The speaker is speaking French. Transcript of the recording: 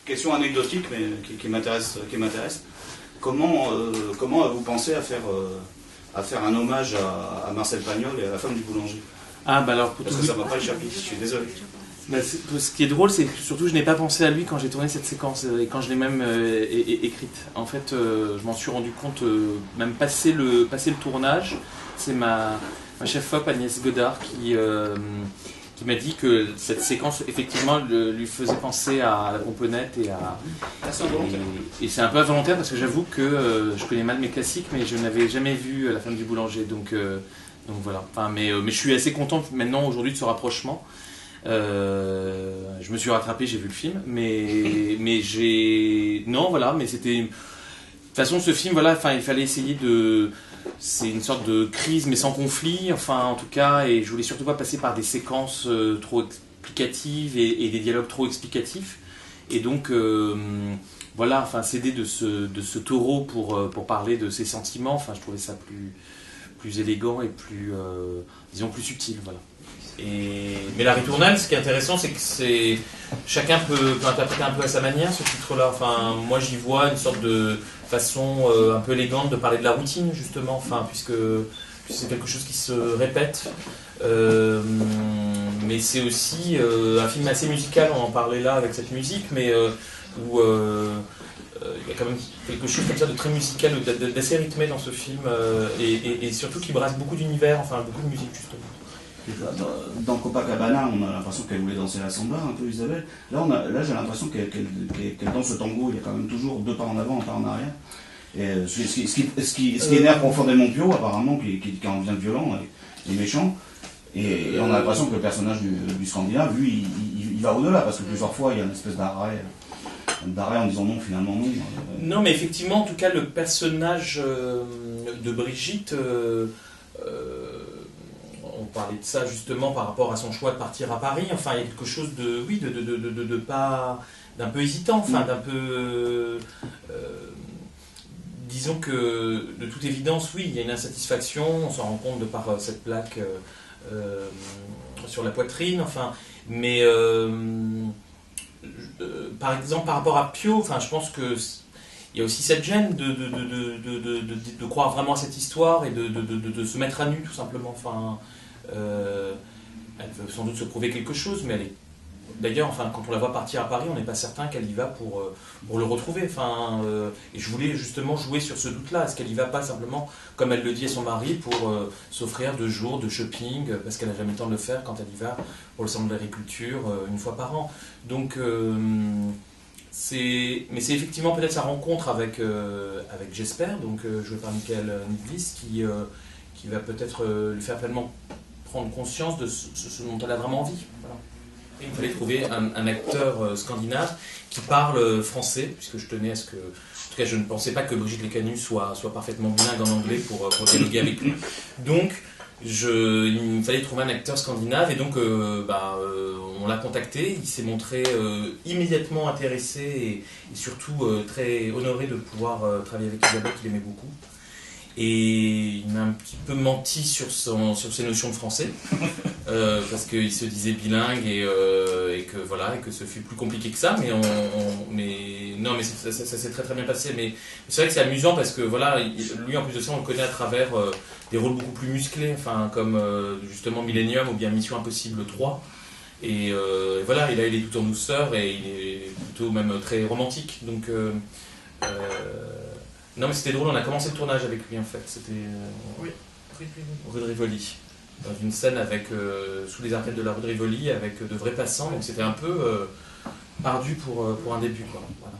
question anecdotique, mais qui m'intéresse. Comment vous pensez à faire un hommage à Marcel Pagnol et à la femme du boulanger? Ah, bah alors, parce que ça m'a pas échappé, je suis désolé. Bah, ce qui est drôle, c'est que surtout je n'ai pas pensé à lui quand j'ai tourné cette séquence et quand je l'ai même écrite. En fait, je m'en suis rendu compte, même passé le tournage, c'est ma chef op Agnès Godard qui m'a dit que cette séquence effectivement lui faisait penser à la pomponnette et et c'est un peu involontaire parce que j'avoue que je connais mal mes classiques, mais je n'avais jamais vu La femme du boulanger, donc voilà. Enfin, mais je suis assez content maintenant aujourd'hui de ce rapprochement. Je me suis rattrapé, j'ai vu le film, mais c'était. De toute façon, ce film, voilà, enfin, il fallait essayer de. C'est une sorte de crise, mais sans conflit, enfin, en tout cas, et je voulais surtout pas passer par des séquences trop explicatives et des dialogues trop explicatifs. Et donc, voilà, enfin, s'aider de ce taureau pour parler de ses sentiments, enfin, je trouvais ça plus élégant et plus, disons, plus subtil, voilà. Mais la ritournelle, ce qui est intéressant, c'est que chacun peut interpréter un peu à sa manière ce titre-là. Enfin, moi, j'y vois une sorte de façon un peu élégante de parler de la routine, justement, enfin, puisque c'est quelque chose qui se répète. Mais c'est aussi un film assez musical, on en parlait là avec cette musique, mais où il y a quand même quelque chose comme ça de très musical, d'assez rythmé dans ce film, et surtout qui brasse beaucoup d'univers, enfin beaucoup de musique, justement. Dans Copacabana, on a l'impression qu'elle voulait danser la samba, un peu Isabelle. Là, j'ai l'impression qu'elle danse le tango. Il y a quand même toujours 2 pas en avant, un pas en arrière. Et ce qui énerve profondément Pio, apparemment, qui en devient violent et méchant. Et on a l'impression que le personnage du Scandinave, lui, il va au-delà, parce que plusieurs fois, il y a une espèce d'arrêt en disant non, finalement non. Non, mais effectivement, en tout cas, le personnage de Brigitte. On parlait de ça justement par rapport à son choix de partir à Paris. Enfin, il y a quelque chose d'un peu hésitant, enfin, d'un peu. Disons que, de toute évidence, oui, il y a une insatisfaction. On s'en rend compte de par cette plaque sur la poitrine. Enfin, mais par exemple, par rapport à Pio, enfin, je pense que. Il y a aussi cette gêne de croire vraiment à cette histoire et de se mettre à nu, tout simplement. Enfin, elle veut sans doute se prouver quelque chose, mais elle est. D'ailleurs, enfin, quand on la voit partir à Paris, on n'est pas certain qu'elle y va pour le retrouver. Enfin, et je voulais justement jouer sur ce doute-là. Est-ce qu'elle y va pas simplement, comme elle le dit à son mari, pour s'offrir 2 jours de shopping, parce qu'elle n'a jamais le temps de le faire quand elle y va pour le centre de l'agriculture une fois par an. Donc, mais c'est effectivement peut-être sa rencontre avec Jesper, donc joué par Michael Nyqvist, qui va peut-être lui faire pleinement prendre conscience de ce dont elle a vraiment envie. Voilà. Et il fallait trouver un acteur scandinave qui parle français, puisque je tenais à ce que... En tout cas, je ne pensais pas que Brigitte Lécanu soit parfaitement bilingue en anglais pour dialoguer avec lui. Donc, il me fallait trouver un acteur scandinave, et donc on l'a contacté. Il s'est montré immédiatement intéressé et surtout très honoré de pouvoir travailler avec Isabelle, qu'il aimait beaucoup. Et il m'a un petit peu menti sur ses notions de français, parce qu'il se disait bilingue et que voilà, et que ce fut plus compliqué que ça. Mais ça s'est très très bien passé. Mais c'est vrai que c'est amusant parce que voilà, lui en plus de ça, on le connaît à travers des rôles beaucoup plus musclés, enfin comme justement Millennium ou bien Mission Impossible 3. Et voilà, et là il est tout en douceur et il est plutôt même très romantique. Donc non, mais c'était drôle, on a commencé le tournage avec lui en fait. C'était rue de Rivoli, dans une scène avec sous les arcades de la rue de Rivoli avec de vrais passants. Donc c'était un peu ardu pour un début, quoi. Voilà.